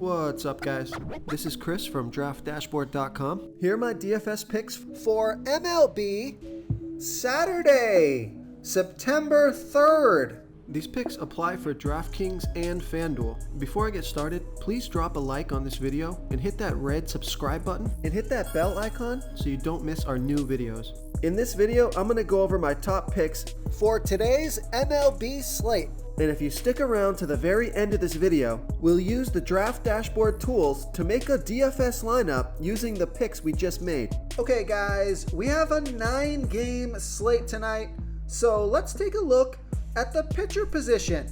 What's up, guys? This is Chris from DraftDashboard.com. Here are my DFS picks for MLB Saturday, September 3rd. These picks apply for DraftKings and FanDuel. Before I get started, please drop a like on this video and hit that red subscribe button and hit that bell icon so you don't miss our new videos. In this video, I'm going to go over my top picks for today's MLB slate. And if you stick around to the very end of this video, we'll use the Draft Dashboard tools to make a DFS lineup using the picks we just made. Okay guys, we have a 9-game slate tonight, so let's take a look at the pitcher position.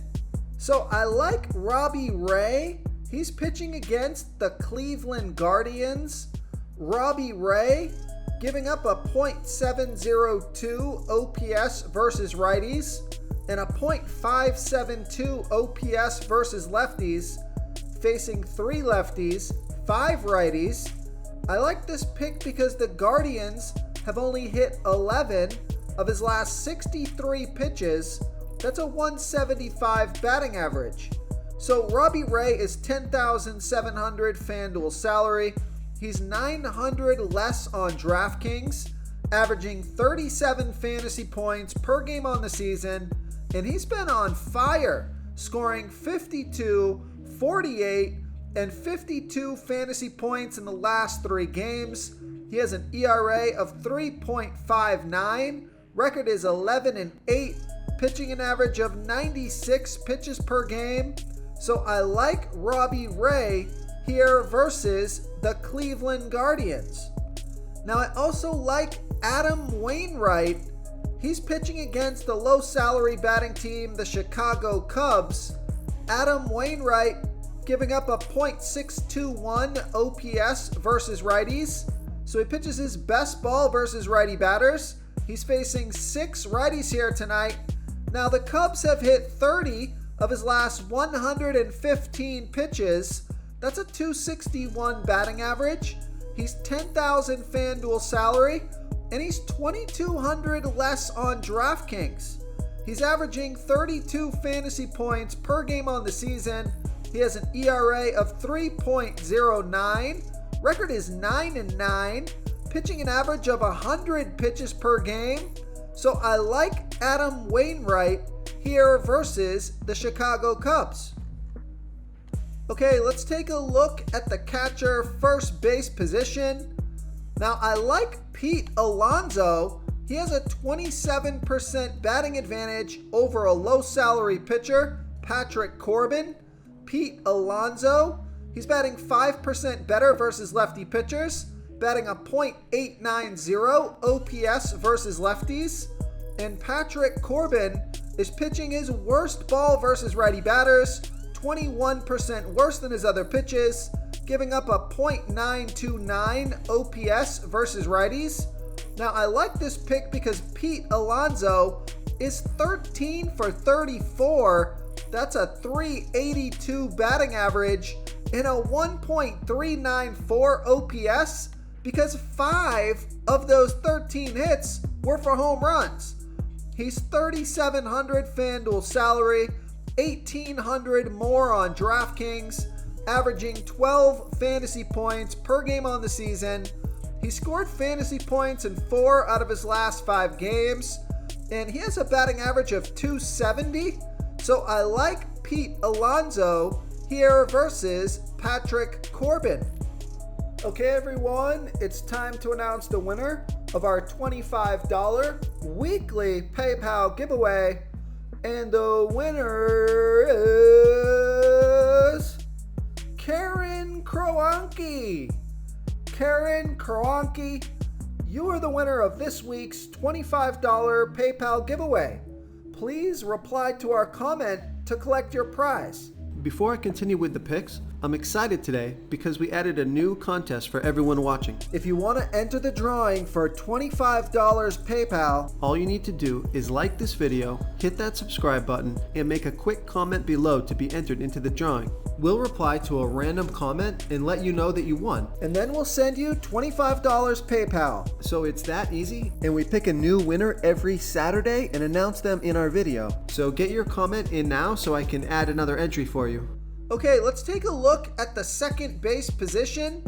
So I like Robbie Ray. He's pitching against the Cleveland Guardians. Robbie Ray giving up a .702 OPS versus righties and a .572 OPS versus lefties, facing 3 lefties, 5 righties. I like this pick because the Guardians have only hit 11 of his last 63 pitches. That's a 175 batting average. So Robbie Ray is $10,700 FanDuel salary. He's $900 less on DraftKings, averaging 37 fantasy points per game on the season, and he's been on fire, scoring 52, 48, and 52 fantasy points in the last 3 games. He has an ERA of 3.59. Record is 11-8, pitching an average of 96 pitches per game. So I like Robbie Ray here versus the Cleveland Guardians. Now I also like Adam Wainwright. He's pitching against the low salary batting team, the Chicago Cubs. Adam Wainwright giving up a .621 OPS versus righties. So he pitches his best ball versus righty batters. He's facing 6 righties here tonight. Now the Cubs have hit 30 of his last 115 pitches. That's a 261 batting average. He's $10,000 FanDuel salary, and he's $2,200 less on DraftKings. He's averaging 32 fantasy points per game on the season. He has an ERA of 3.09. Record is 9-9, pitching an average of 100 pitches per game. So I like Adam Wainwright here versus the Chicago Cubs. Okay, let's take a look at the catcher first base position. Now I like Pete Alonso. He has a 27% batting advantage over a low salary pitcher, Patrick Corbin. Pete Alonso, he's batting 5% better versus lefty pitchers, batting a .890 OPS versus lefties. And Patrick Corbin is pitching his worst ball versus righty batters, 21% worse than his other pitches, giving up a .929 OPS versus righties. Now I like this pick because Pete Alonso is 13 for 34. That's a 382 batting average and a 1.394 OPS because 5 of those 13 hits were for home runs. He's $3,700 FanDuel salary, $1,800 more on DraftKings, averaging 12 fantasy points per game on the season. He scored fantasy points in 4 out of his last 5 games, and he has a batting average of 270. So I like Pete Alonso here versus Patrick Corbin. Okay everyone, it's time to announce the winner of our $25 weekly PayPal giveaway. And the winner is Karen Kroenke. Karen Kroenke, you are the winner of this week's $25 PayPal giveaway. Please reply to our comment to collect your prize. Before I continue with the picks, I'm excited today because we added a new contest for everyone watching. If you want to enter the drawing for $25 PayPal, all you need to do is like this video, hit that subscribe button, and make a quick comment below to be entered into the drawing. We'll reply to a random comment and let you know that you won. And then we'll send you $25 PayPal. So it's that easy, and we pick a new winner every Saturday and announce them in our video. So get your comment in now so I can add another entry for you. Okay, let's take a look at the second base position.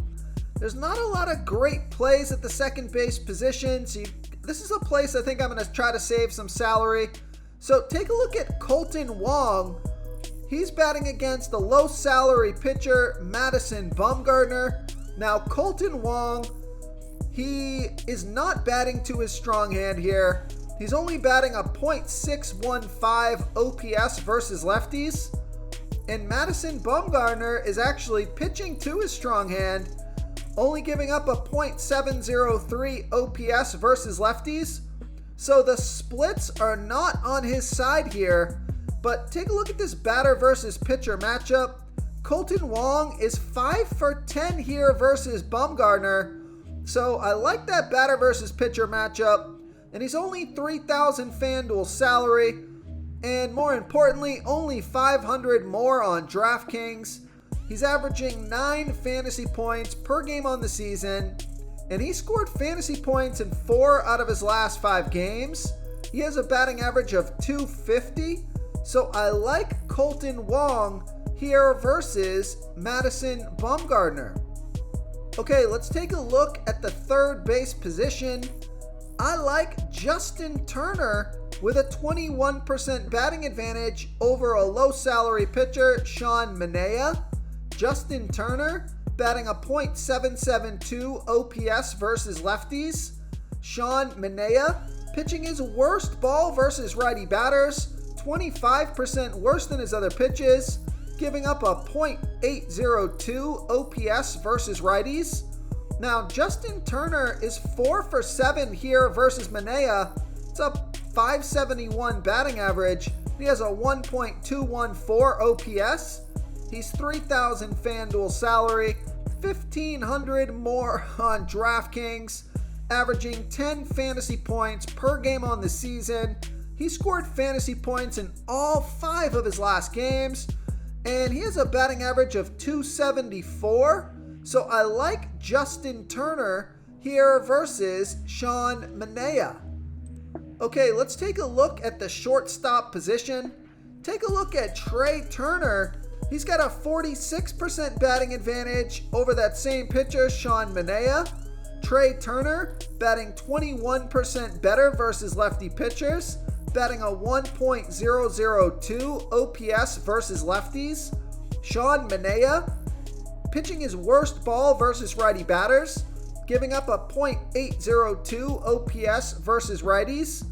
There's not a lot of great plays at the second base position, so this is a place I think I'm going to try to save some salary. So take a look at Kolten Wong. He's batting against the low salary pitcher Madison Bumgarner. Now Kolten Wong, he is not batting to his strong hand here. He's only batting a .615 OPS versus lefties. And Madison Bumgarner is actually pitching to his strong hand, only giving up a .703 OPS versus lefties. So the splits are not on his side here. But take a look at this batter versus pitcher matchup. Kolten Wong is 5 for 10 here versus Bumgarner. So I like that batter versus pitcher matchup. And he's only 3,000 FanDuel salary. And more importantly, only 500 more on DraftKings. He's averaging 9 fantasy points per game on the season. And he scored fantasy points in 4 out of his last 5 games. He has a batting average of .250. So I like Kolten Wong here versus Madison Bumgarner. Okay, let's take a look at the third base position. I like Justin Turner with a 21% batting advantage over a low salary pitcher, Sean Manaea. Justin Turner batting a .772 OPS versus lefties. Sean Manaea pitching his worst ball versus righty batters, 25% worse than his other pitches, giving up a .802 OPS versus righties. Now, Justin Turner is 4 for 7 here versus Manaea. It's a .571 batting average. He has a 1.214 OPS. He's 3,000 FanDuel salary, 1,500 more on DraftKings, averaging 10 fantasy points per game on the season. He scored fantasy points in all 5 of his last games, and he has a batting average of .274. So I like Justin Turner here versus Sean Manaea. Okay, let's take a look at the shortstop position. Take a look at Trey Turner. He's got a 46% batting advantage over that same pitcher, Sean Manaea. Trey Turner batting 21% better versus lefty pitchers, batting a 1.002 OPS versus lefties. Sean Manaea pitching his worst ball versus righty batters, giving up a .802 OPS versus righties.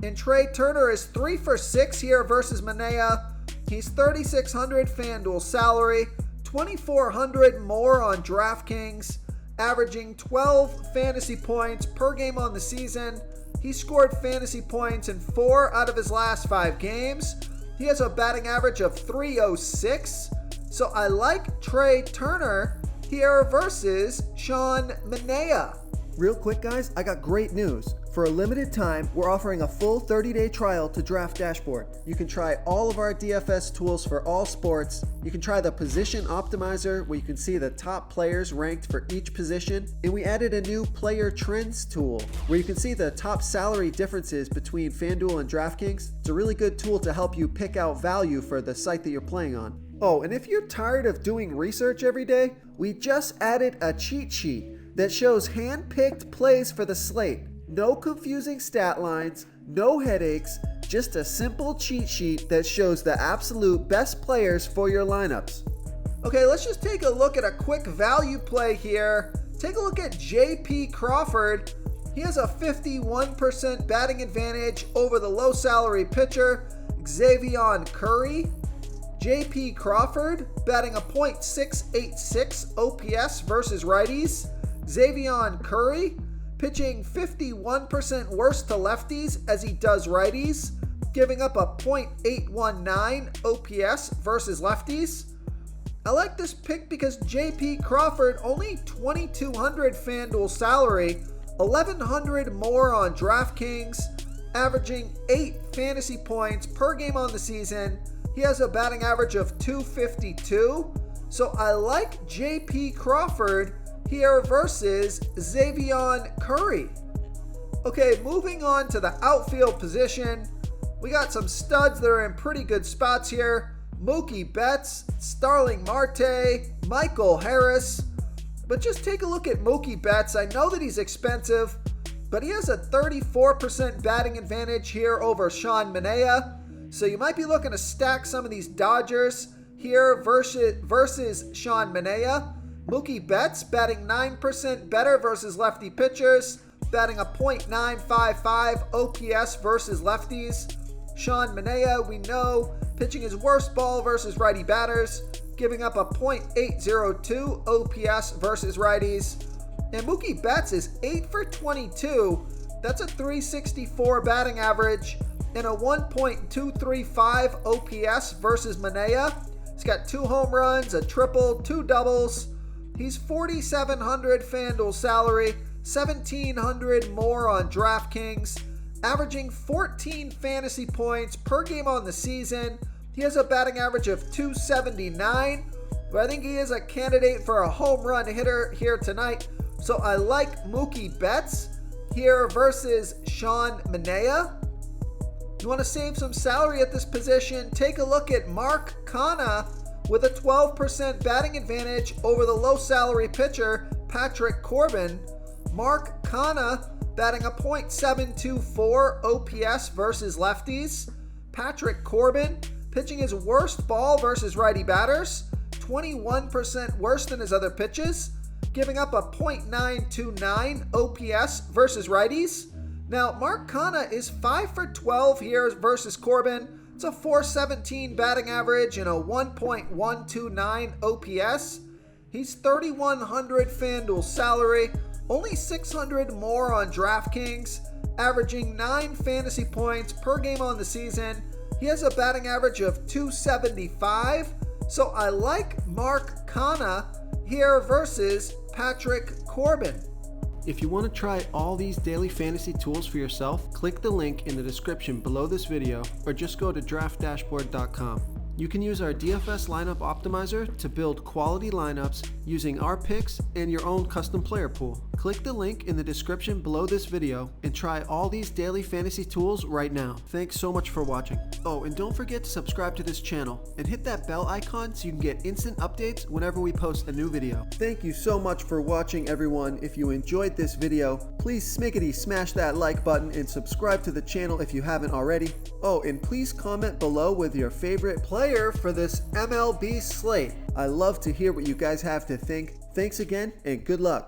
And Trey Turner is 3 for 6 here versus Manaea. He's 3,600 FanDuel salary, 2,400 more on DraftKings, averaging 12 fantasy points per game on the season. He scored fantasy points in 4 out of his last 5 games. He has a batting average of .306. So I like Trey Turner here versus Sean Manaea. Real quick, guys, I got great news. For a limited time, we're offering a full 30-day trial to Draft Dashboard. You can try all of our DFS tools for all sports. You can try the Position Optimizer, where you can see the top players ranked for each position. And we added a new Player Trends tool, where you can see the top salary differences between FanDuel and DraftKings. It's a really good tool to help you pick out value for the site that you're playing on. Oh, and if you're tired of doing research every day, we just added a cheat sheet that shows hand-picked plays for the slate. No confusing stat lines, no headaches, just a simple cheat sheet that shows the absolute best players for your lineups. Okay, let's just take a look at a quick value play here. Take a look at J.P. Crawford. He has a 51% batting advantage over the low salary pitcher, Xavier Curry. J.P. Crawford batting a .686 OPS versus righties. Xavier Curry pitching 51% worse to lefties as he does righties, giving up a .819 OPS versus lefties. I like this pick because J.P. Crawford only 2,200 FanDuel salary, 1,100 more on DraftKings, averaging 8 fantasy points per game on the season. He has a batting average of .252. So I like J.P. Crawford here versus Xavier Curry. Okay, moving on to the outfield position. We got some studs that are in pretty good spots here. Mookie Betts, Starling Marte, Michael Harris. But just take a look at Mookie Betts. I know that he's expensive, but he has a 34% batting advantage here over Sean Manaea. So you might be looking to stack some of these Dodgers here versus Sean Manaea. Mookie Betts batting 9% better versus lefty pitchers, batting a .955 OPS versus lefties. Sean Manaea, we know, pitching his worst ball versus righty batters, giving up a .802 OPS versus righties. And Mookie Betts is 8 for 22. That's a .364 batting average and a 1.235 OPS versus Manaea. He's got 2 home runs, a triple, 2 doubles. He's $4,700 FanDuel salary, $1,700 more on DraftKings, averaging 14 fantasy points per game on the season. He has a batting average of .279, but I think he is a candidate for a home run hitter here tonight. So I like Mookie Betts here versus Sean Manaea. You want to save some salary at this position? Take a look at Mark Canha with a 12% batting advantage over the low salary pitcher Patrick Corbin. Mark Canha batting a .724 OPS versus lefties. Patrick Corbin pitching his worst ball versus righty batters, 21% worse than his other pitches, giving up a .929 OPS versus righties. Now, Mark Canha is 5 for 12 here versus Corbin. It's a .417 batting average and a 1.129 OPS. He's $3,100 FanDuel salary, only $600 more on DraftKings, averaging 9 fantasy points per game on the season. He has a batting average of .275, so I like Mark Canha here versus Patrick Corbin. If you want to try all these daily fantasy tools for yourself, click the link in the description below this video or just go to draftdashboard.com. You can use our DFS lineup optimizer to build quality lineups using our picks and your own custom player pool. Click the link in the description below this video and try all these daily fantasy tools right now. Thanks so much for watching. Oh, and don't forget to subscribe to this channel and hit that bell icon so you can get instant updates whenever we post a new video. Thank you so much for watching, everyone. If you enjoyed this video, please smickety smash that like button and subscribe to the channel if you haven't already. Oh, and please comment below with your favorite player for this MLB slate. I love to hear what you guys have to think. Thanks again and good luck.